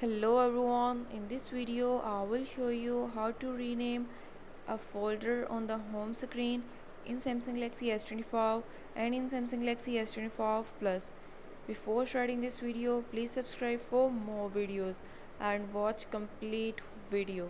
Hello everyone, in this video I will show you how to rename a folder on the home screen in Samsung Galaxy S25 and in Samsung Galaxy S25 Plus. Before starting this video, please subscribe for more videos and watch complete video.